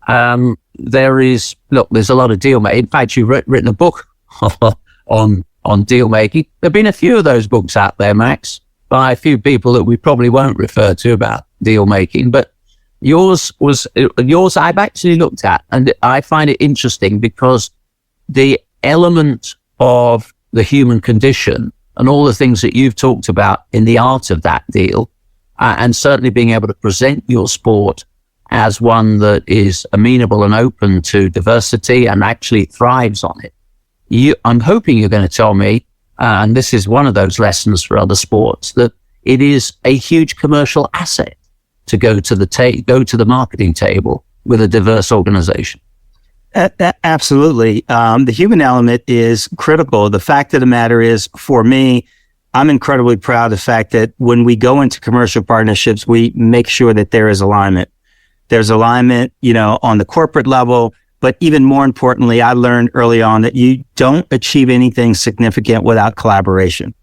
There's a lot of deal making. In fact, you've written a book on deal making. There've been a few of those books out there, Max, by a few people that we probably won't refer to about deal making, but yours I've actually looked at, and I find it interesting because the element of the human condition and all the things that you've talked about in the art of that deal, and certainly being able to present your sport as one that is amenable and open to diversity and actually thrives on it. I'm hoping you're going to tell me, and this is one of those lessons for other sports, that it is a huge commercial asset to go to the marketing table with a diverse organization. Absolutely. The human element is critical. The fact of the matter is, for me, I'm incredibly proud of the fact that when we go into commercial partnerships, we make sure that there is alignment. There's alignment, on the corporate level, but even more importantly, I learned early on that you don't achieve anything significant without collaboration.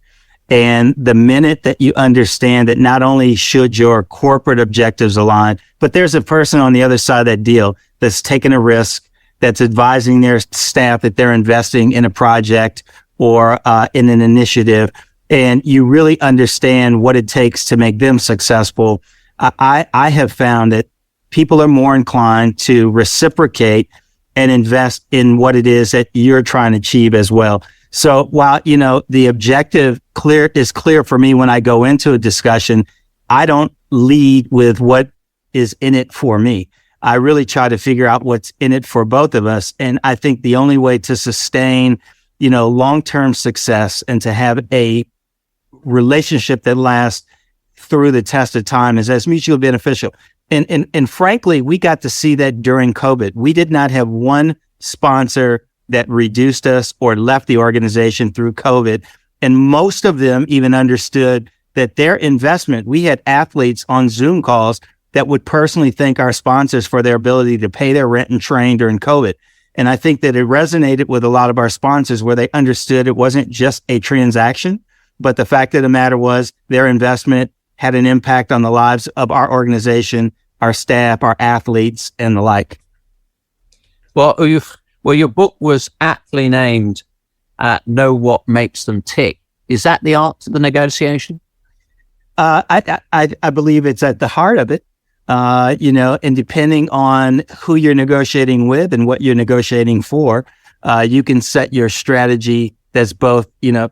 And the minute that you understand that not only should your corporate objectives align, but there's a person on the other side of that deal that's taking a risk, that's advising their staff that they're investing in a project or in an initiative, and you really understand what it takes to make them successful, I have found that people are more inclined to reciprocate and invest in what it is that you're trying to achieve as well. So while, the objective is clear for me when I go into a discussion, I don't lead with what is in it for me. I really try to figure out what's in it for both of us. And I think the only way to sustain, long-term success and to have a relationship that lasts through the test of time is as mutually beneficial. And frankly, we got to see that during COVID. We did not have one sponsor that reduced us or left the organization through COVID. And most of them even understood that their investment, we had athletes on Zoom calls that would personally thank our sponsors for their ability to pay their rent and train during COVID. And I think that it resonated with a lot of our sponsors where they understood it wasn't just a transaction, but the fact of the matter was their investment had an impact on the lives of our organization, our staff, our athletes, and the like. Well, your book was aptly named Know What Makes Them Tick. Is that the art of the negotiation? I believe it's at the heart of it. And depending on who you're negotiating with and what you're negotiating for, you can set your strategy that's both,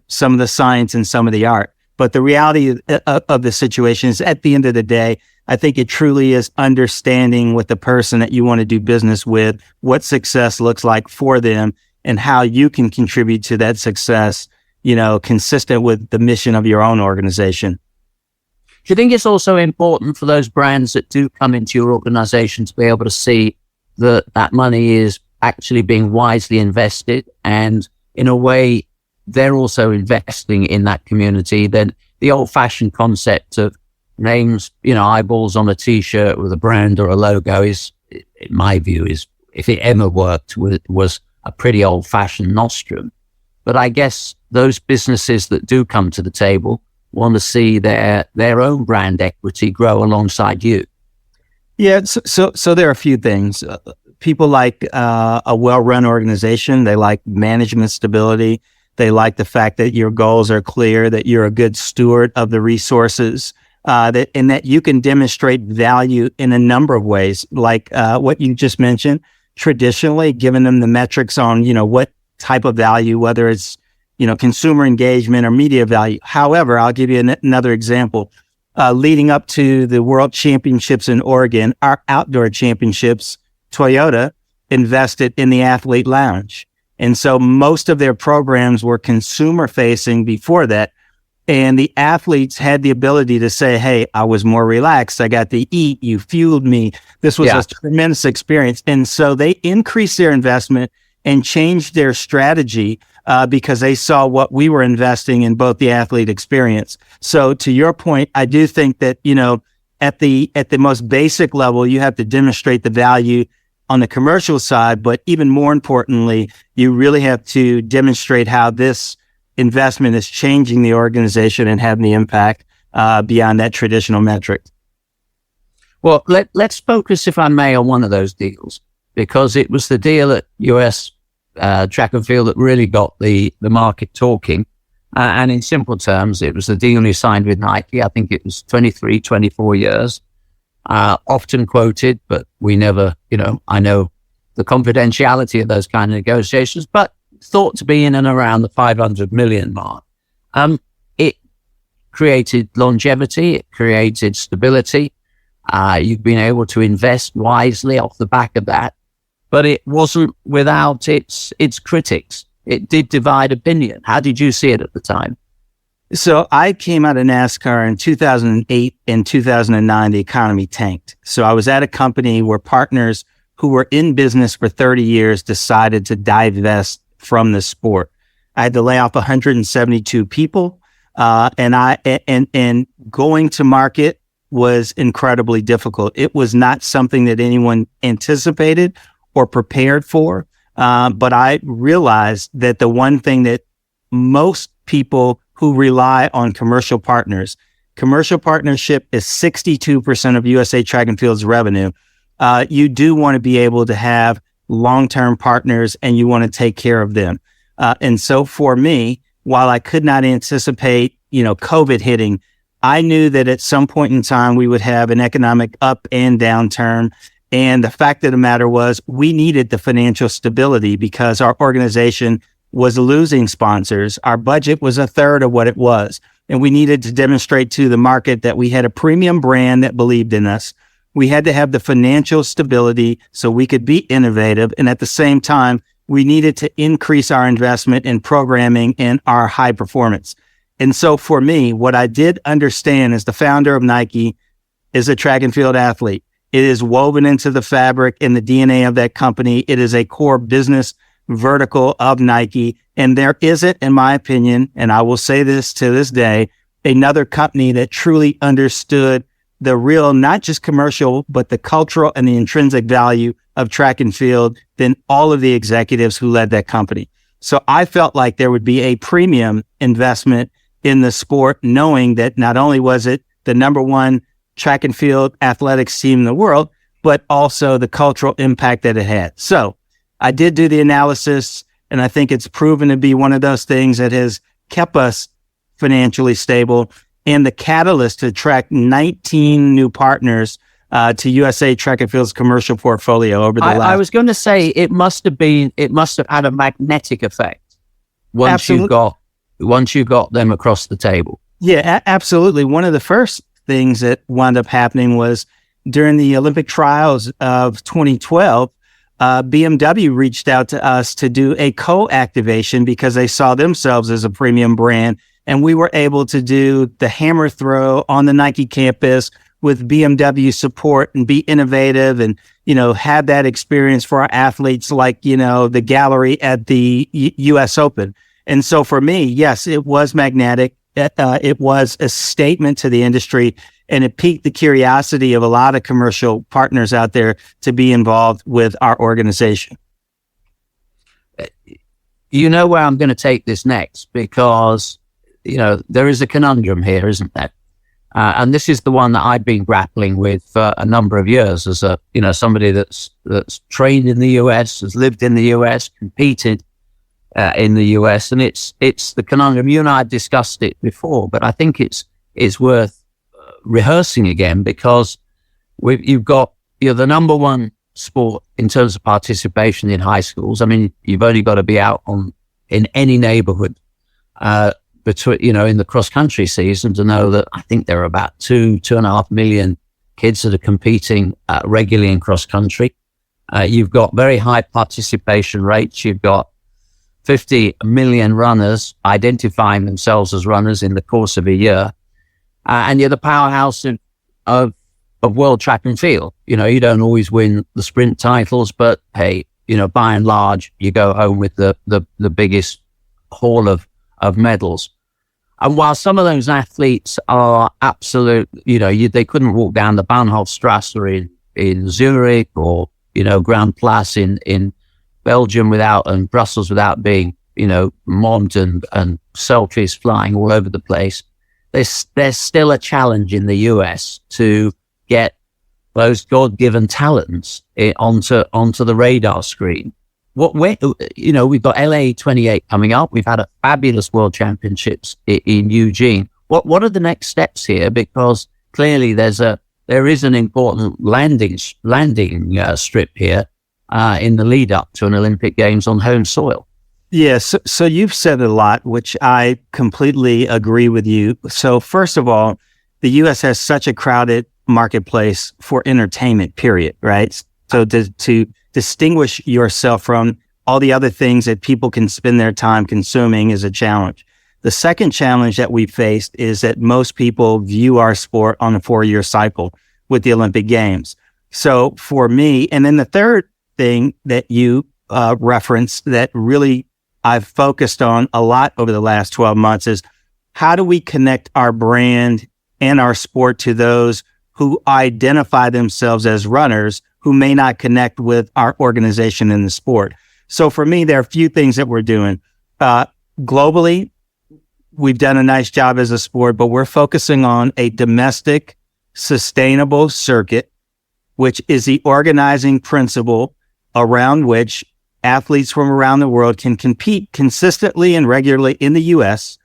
some of the science and some of the art. But the reality of the situation is, at the end of the day, I think it truly is understanding with the person that you want to do business with, what success looks like for them and how you can contribute to that success, consistent with the mission of your own organization. Do you think it's also important for those brands that do come into your organization to be able to see that that money is actually being wisely invested, and in a way they're also investing in that community? Then the old-fashioned concept of names, eyeballs on a t-shirt with a brand or a logo is, in my view, is, if it ever worked, was a pretty old-fashioned nostrum. But I guess those businesses that do come to the table want to see their own brand equity grow alongside you. Yeah, so there are a few things. People like a well-run organization. They like management stability. They like the fact that your goals are clear, that you're a good steward of the resources, and that you can demonstrate value in a number of ways, like what you just mentioned. Traditionally, giving them the metrics on, what type of value, whether it's, consumer engagement or media value. However, I'll give you another example. Leading up to the World Championships in Oregon, our outdoor championships, Toyota invested in the athlete lounge. And so most of their programs were consumer facing before that. And the athletes had the ability to say, hey, I was more relaxed. I got to eat. You fueled me. This was a tremendous experience. And so they increased their investment and changed their strategy because they saw what we were investing in, both the athlete experience. So to your point, I do think that, at the most basic level, you have to demonstrate the value on the commercial side, but even more importantly, you really have to demonstrate how this investment is changing the organization and having the impact beyond that traditional metric. Well, let's focus, if I may, on one of those deals. because it was the deal at US track and field that really got the market talking. And in simple terms, it was the deal he signed with Nike. I think it was 23, 24 years. Often quoted, but we never, I know the confidentiality of those kind of negotiations, but thought to be in and around the 500 million mark. It created longevity, it created stability. You've been able to invest wisely off the back of that, but it wasn't without its critics. It did divide opinion. How did you see it at the time? So I came out of NASCAR in 2008 and 2009, the economy tanked. So I was at a company where partners who were in business for 30 years decided to divest from the sport. I had to lay off 172 people, and going to market was incredibly difficult. It was not something that anyone anticipated or prepared for. But I realized that the one thing that most people who rely on commercial partnership is 62% of USA Track and Field's revenue. You do want to be able to have long-term partners and you want to take care of them. And so for me, while I could not anticipate, COVID hitting, I knew that at some point in time we would have an economic up and downturn. And the fact of the matter was we needed the financial stability because our organization was losing sponsors. Our budget was a third of what it was. And we needed to demonstrate to the market that we had a premium brand that believed in us. We had to have the financial stability so we could be innovative. And at the same time, we needed to increase our investment in programming and our high performance. And so for me, what I did understand as the founder of Nike is a track and field athlete. It is woven into the fabric and the DNA of that company. It is a core business vertical of Nike. And there isn't, in my opinion, and I will say this to this day, another company that truly understood the real, not just commercial, but the cultural and the intrinsic value of track and field than all of the executives who led that company. So I felt like there would be a premium investment in the sport, knowing that not only was it the number one track and field athletics team in the world, but also the cultural impact that it had. So I did do the analysis, and I think it's proven to be one of those things that has kept us financially stable and the catalyst to attract 19 new partners to USA Track and Field's commercial portfolio over the last. I was going to say it must have had a magnetic effect once you got them across the table. Yeah, absolutely. One of the first things that wound up happening was during the Olympic trials of 2012, BMW reached out to us to do a co-activation because they saw themselves as a premium brand. And we were able to do the hammer throw on the Nike campus with BMW support and be innovative and, have that experience for our athletes like, the gallery at the US Open. And so for me, yes, it was magnetic. It was a statement to the industry, and it piqued the curiosity of a lot of commercial partners out there to be involved with our organization. You know where I'm going to take this next, because, there is a conundrum here, isn't there? And this is the one that I've been grappling with for a number of years as somebody that's trained in the US, has lived in the US, competed in the US, and it's the conundrum. You and I discussed it before, but I think it's worth rehearsing again, because you've got the number one sport in terms of participation in high schools. I mean, you've only got to be out in any neighborhood in the cross country season to know that I think there are about 2.5 million kids that are competing regularly in cross country. You've got very high participation rates. You've got 50 million runners identifying themselves as runners in the course of a year. And you're the powerhouse of world track and field. You don't always win the sprint titles, but hey, by and large, you go home with the biggest haul of medals. And while some of those athletes are absolute, they couldn't walk down the Bahnhofstrasse in Zurich or, Grand Place in Belgium and Brussels without being, mobbed and selfies flying all over the place. There's still a challenge in the US to get those God-given talents onto the radar screen. We've got LA 28 coming up. We've had a fabulous World Championships in Eugene. What are the next steps here? Because clearly there is an important landing strip here in the lead up to an Olympic Games on home soil. Yes. So you've said a lot, which I completely agree with you. So first of all, the U.S. has such a crowded marketplace for entertainment, period, right? So to distinguish yourself from all the other things that people can spend their time consuming is a challenge. The second challenge that we faced is that most people view our sport on a 4-year cycle with the Olympic Games. So for me, and then the third thing that you referenced that really I've focused on a lot over the last 12 months is how do we connect our brand and our sport to those who identify themselves as runners who may not connect with our organization in the sport. So for me, there are a few things that we're doing. Globally, we've done a nice job as a sport, but we're focusing on a domestic, sustainable circuit, which is the organizing principle around which athletes from around the world can compete consistently and regularly in the U.S.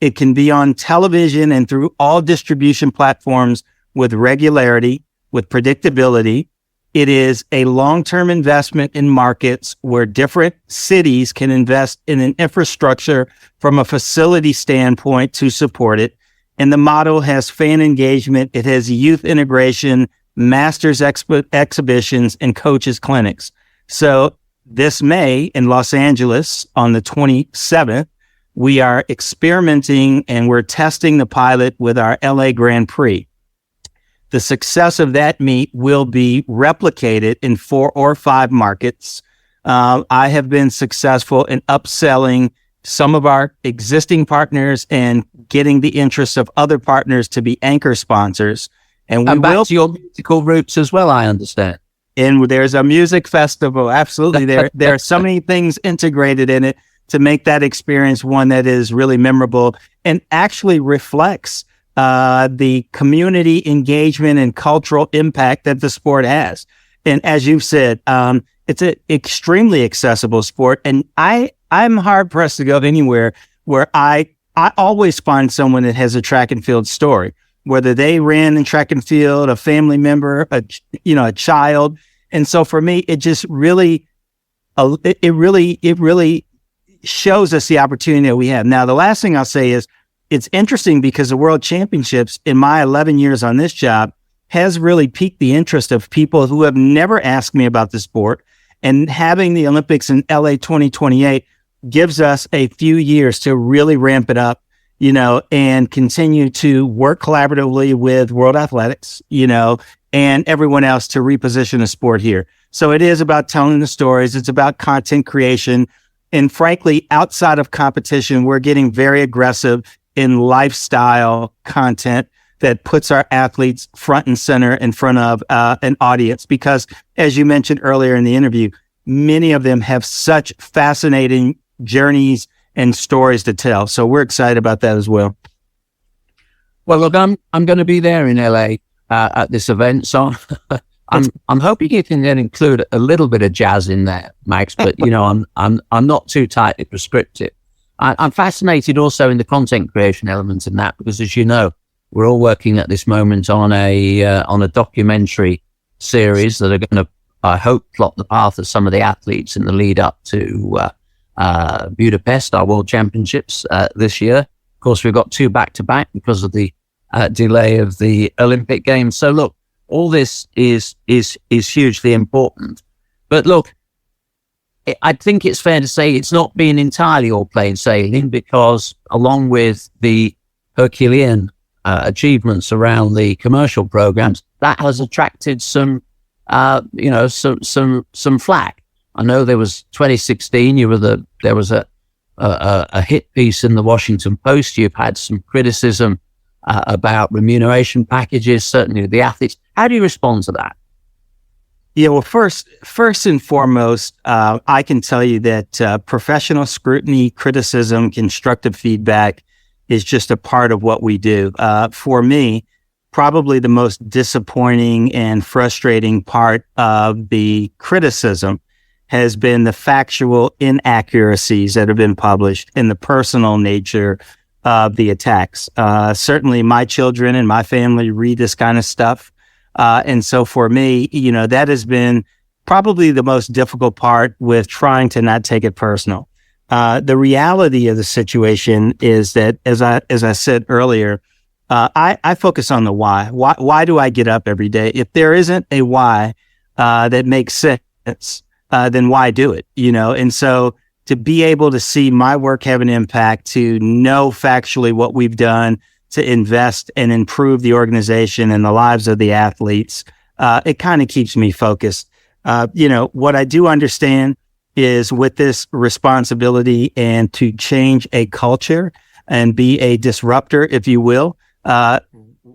It can be on television and through all distribution platforms with regularity, with predictability. It is a long-term investment in markets where different cities can invest in an infrastructure from a facility standpoint to support it. And the model has fan engagement. It has youth integration, masters exhibitions, and coaches clinics. So this May in Los Angeles on the 27th, we are experimenting and we're testing the pilot with our LA Grand Prix. The success of that meet will be replicated in 4 or 5 markets. I have been successful in upselling some of our existing partners and getting the interest of other partners to be anchor sponsors. And we back to your musical roots as well, I understand. And there's a music festival. Absolutely. There are so many things integrated in it to make that experience one that is really memorable and actually reflects the community engagement and cultural impact that the sport has. And as you've said, it's an extremely accessible sport. And I'm hard pressed to go anywhere where I always find someone that has a track and field story, whether they ran in track and field, a family member, a child. And so for me, it just really, it really shows us the opportunity that we have. Now, the last thing I'll say is it's interesting because the World Championships in my 11 years on this job has really piqued the interest of people who have never asked me about the sport. And having the Olympics in LA 2028 gives us a few years to really ramp it up, and continue to work collaboratively with World Athletics, and everyone else to reposition the sport here. So it is about telling the stories. It's about content creation. And frankly, outside of competition, we're getting very aggressive in lifestyle content that puts our athletes front and center in front of an audience. Because as you mentioned earlier in the interview, many of them have such fascinating journeys and stories to tell. So we're excited about that as well. Well, look, I'm going to be there in LA at this event, so I'm hoping you can then include a little bit of jazz in there, Max. But I'm not too tightly prescriptive. I'm fascinated also in the content creation element in that, because as you know, we're all working at this moment on a documentary series that are going to, I hope, plot the path of some of the athletes in the lead up to Budapest, our World Championships this year. Of course, we've got 2 back-to-back because of the delay of the Olympic Games. So look, all this is hugely important. But look, I think it's fair to say it's not been entirely all plain sailing, because along with the Herculean achievements around the commercial programs, that has attracted some flack. I know there was 2016. There was a hit piece in the Washington Post. You've had some criticism about remuneration packages, certainly with the athletes. How do you respond to that? Yeah, well, first and foremost, I can tell you that professional scrutiny, criticism, constructive feedback is just a part of what we do. For me, probably the most disappointing and frustrating part of the criticism has been the factual inaccuracies that have been published and the personal nature of the attacks. Certainly my children and my family read this kind of stuff. And so for me, that has been probably the most difficult part with trying to not take it personal. The reality of the situation is that, as I said earlier, I focus on the why. Why do I get up every day? If there isn't a why that makes sense, then why do it? And so to be able to see my work have an impact, to know factually what we've done to invest and improve the organization and the lives of the athletes, it kind of keeps me focused. What I do understand is with this responsibility and to change a culture and be a disruptor, if you will,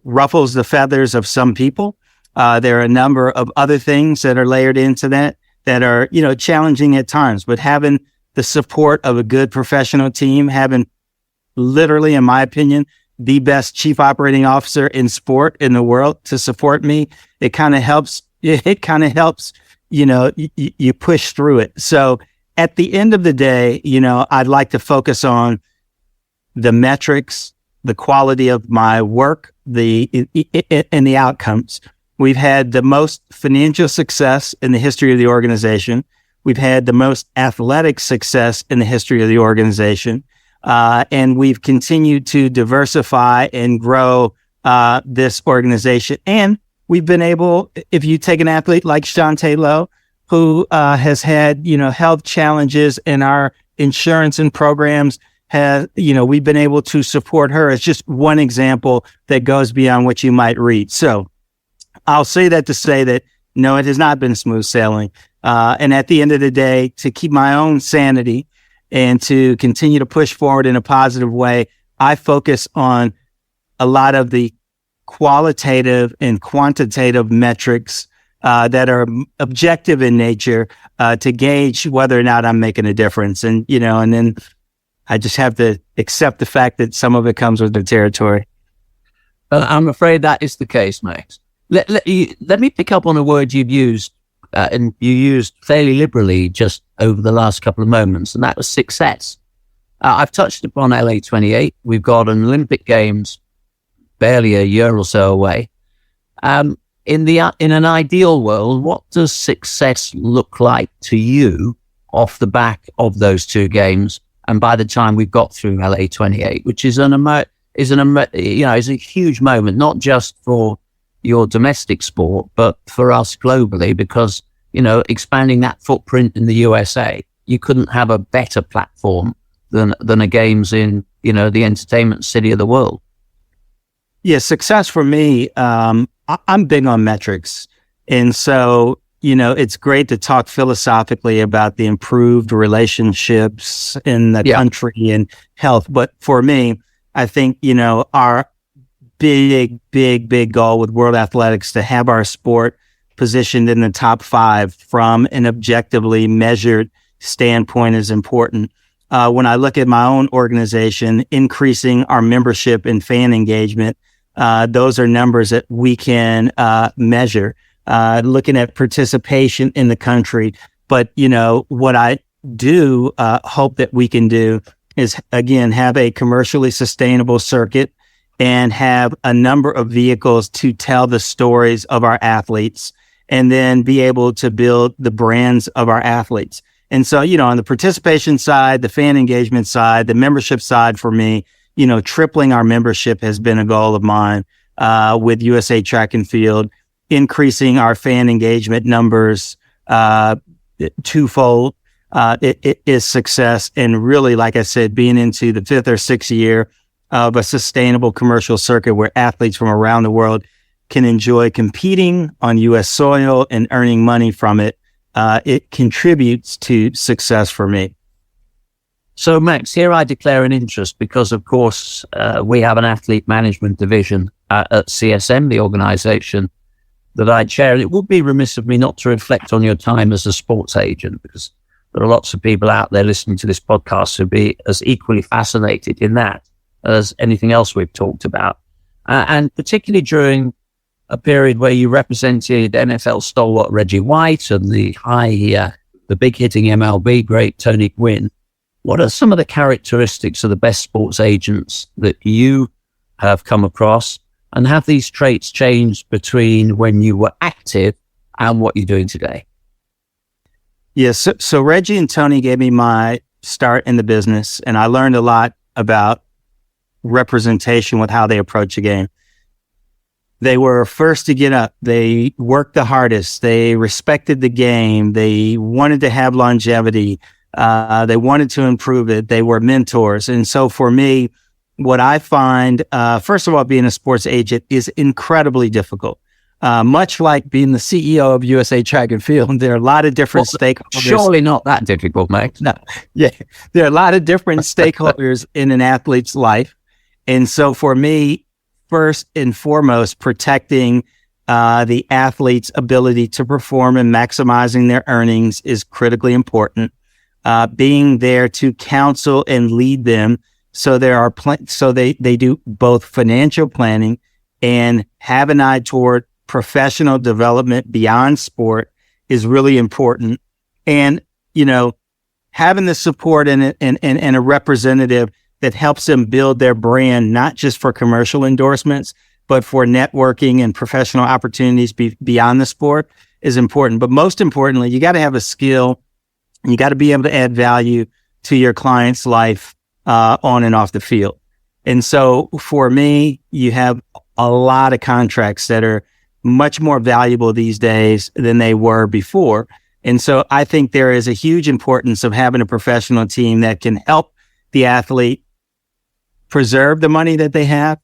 ruffles the feathers of some people. There are a number of other things that are layered into that are, challenging at times, but having the support of a good professional team, having literally, in my opinion, the best chief operating officer in sport in the world to support me, it kind of helps. It kind of helps, you push through it. So at the end of the day, I'd like to focus on the metrics, the quality of my work, and the outcomes. We've had the most financial success in the history of the organization. We've had the most athletic success in the history of the organization. And we've continued to diversify and grow this organization. And we've been able, if you take an athlete like Shante Lowe, who has had, health challenges in our insurance and programs, we've been able to support her as just one example that goes beyond what you might read. So I'll say that to say that, no, it has not been smooth sailing. And at the end of the day, to keep my own sanity and to continue to push forward in a positive way, I focus on a lot of the qualitative and quantitative metrics that are objective in nature to gauge whether or not I'm making a difference. And, and then I just have to accept the fact that some of it comes with the territory. I'm afraid that is the case, Max. Let me pick up on a word you've used, and you used fairly liberally just over the last couple of moments, and that was success. I've touched upon LA 28. We've got an Olympic Games barely a year or so away. In an ideal world, what does success look like to you off the back of those two games? And by the time we've got through LA 28, which is a huge moment, not just for your domestic sport, but for us globally, because, expanding that footprint in the USA, you couldn't have a better platform than a games in, the entertainment city of the world. Yeah, success for me, I'm big on metrics. And so, it's great to talk philosophically about the improved relationships in the country and health. But for me, I think, our big goal with World Athletics to have our sport positioned in the top 5 from an objectively measured standpoint is important. When I look at my own organization, increasing our membership and fan engagement, those are numbers that we can measure. Looking at participation in the country. But, what I do hope that we can do is, again, have a commercially sustainable circuit and have a number of vehicles to tell the stories of our athletes, and then be able to build the brands of our athletes. And so, on the participation side, the fan engagement side, the membership side for me, tripling our membership has been a goal of mine with USA Track and Field, increasing our fan engagement numbers twofold. It is success. And really, like I said, being into the 5th or 6th year of a sustainable commercial circuit where athletes from around the world can enjoy competing on U.S. soil and earning money from it, it contributes to success for me. So, Max, here I declare an interest because, of course, we have an athlete management division at CSM, the organization that I chair. And it would be remiss of me not to reflect on your time as a sports agent, because there are lots of people out there listening to this podcast who'd be as equally fascinated in that as anything else we've talked about. And particularly during a period where you represented NFL stalwart Reggie White and the big hitting MLB great Tony Gwynn. What are some of the characteristics of the best sports agents that you have come across? And have these traits changed between when you were active and what you're doing today? Yes. So Reggie and Tony gave me my start in the business, and I learned a lot about representation with how they approach a game. They were first to get up. They worked the hardest. They respected the game. They wanted to have longevity. They wanted to improve it. They were mentors. And so for me, what I find, first of all, being a sports agent is incredibly difficult. Much like being the CEO of USA Track and Field, there are a lot of different stakeholders. Surely not that difficult, mate. No, yeah, there are a lot of different stakeholders in an athlete's life. And so for me, first and foremost, protecting the athlete's ability to perform and maximizing their earnings is critically important. Being there to counsel and lead them so they do both financial planning and have an eye toward professional development beyond sport is really important. And, having the support and a representative that helps them build their brand, not just for commercial endorsements, but for networking and professional opportunities beyond the sport is important. But most importantly, you got to have a skill. You got to be able to add value to your client's life on and off the field. And so for me, you have a lot of contracts that are much more valuable these days than they were before. And so I think there is a huge importance of having a professional team that can help the athlete preserve the money that they have,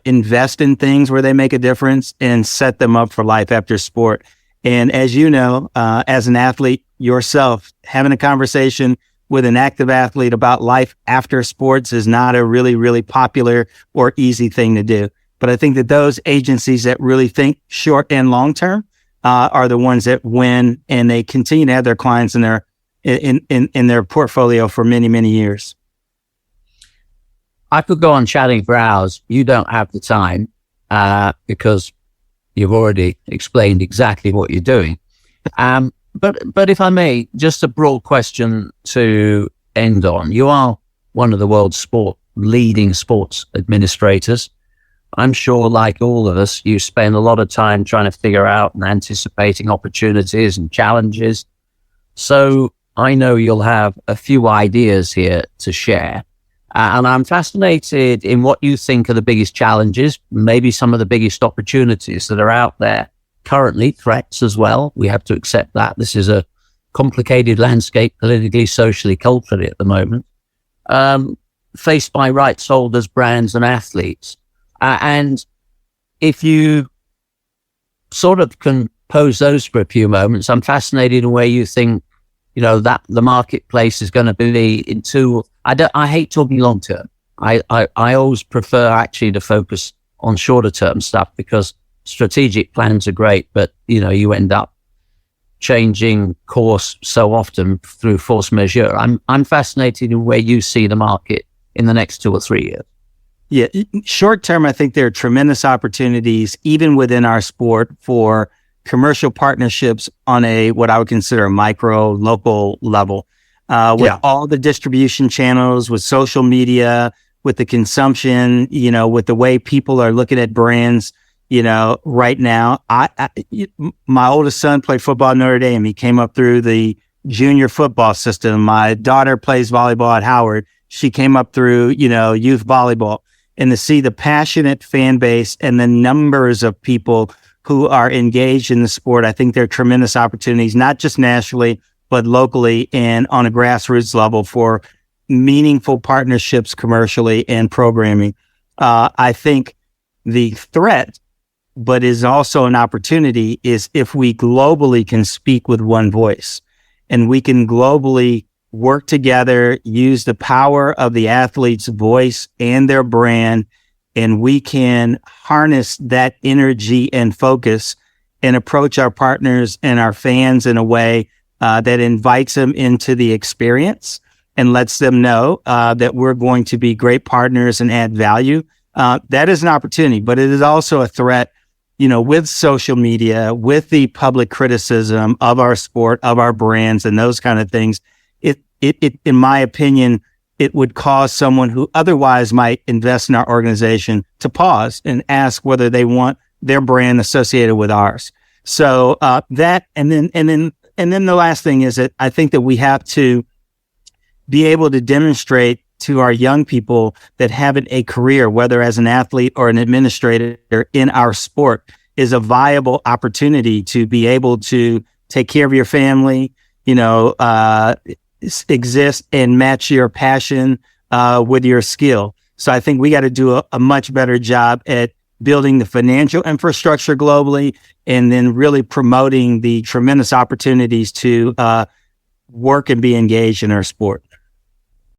invest in things where they make a difference and set them up for life after sport. And as you know, as an athlete yourself, having a conversation with an active athlete about life after sports is not a really, really popular or easy thing to do. But I think that those agencies that really think short and long term are the ones that win, and they continue to have their clients in their portfolio for many, many years. I could go on chatting for hours. You don't have the time because you've already explained exactly what you're doing. But if I may, just a broad question to end on. You are one of the world's leading sports administrators. I'm sure, like all of us, you spend a lot of time trying to figure out and anticipating opportunities and challenges. So I know you'll have a few ideas here to share. And I'm fascinated in what you think are the biggest challenges, maybe some of the biggest opportunities that are out there currently, threats as well. We have to accept that. This is a complicated landscape, politically, socially, culturally at the moment, faced by rights holders, brands, and athletes. And if you sort of can pose those for a few moments, I'm fascinated in where you think, that the marketplace is going to be in I hate talking long term. I always prefer actually to focus on shorter term stuff because strategic plans are great, but you end up changing course so often through force majeure. I'm fascinated in where you see the market in the next 2 or 3 years. Yeah, short term, I think there are tremendous opportunities even within our sport for commercial partnerships on what I would consider a micro local level. With all the distribution channels, with social media, with the consumption, with the way people are looking at brands, right now. My oldest son played football at Notre Dame. He came up through the junior football system. My daughter plays volleyball at Howard. She came up through, youth volleyball. And to see the passionate fan base and the numbers of people who are engaged in the sport, I think there are tremendous opportunities, not just nationally, but locally and on a grassroots level for meaningful partnerships commercially and programming. I think the threat, but is also an opportunity, is if we globally can speak with one voice and we can globally work together, use the power of the athlete's voice and their brand, and we can harness that energy and focus and approach our partners and our fans in a way that invites them into the experience and lets them know that we're going to be great partners and add value. That is an opportunity, but it is also a threat, with social media, with the public criticism of our sport, of our brands and those kind of things. It in my opinion, it would cause someone who otherwise might invest in our organization to pause and ask whether they want their brand associated with ours. So that, and then the last thing is that I think that we have to be able to demonstrate to our young people that having a career, whether as an athlete or an administrator in our sport, is a viable opportunity to be able to take care of your family, exist and match your passion with your skill. So I think we got to do a much better job at building the financial infrastructure globally, and then really promoting the tremendous opportunities to work and be engaged in our sport.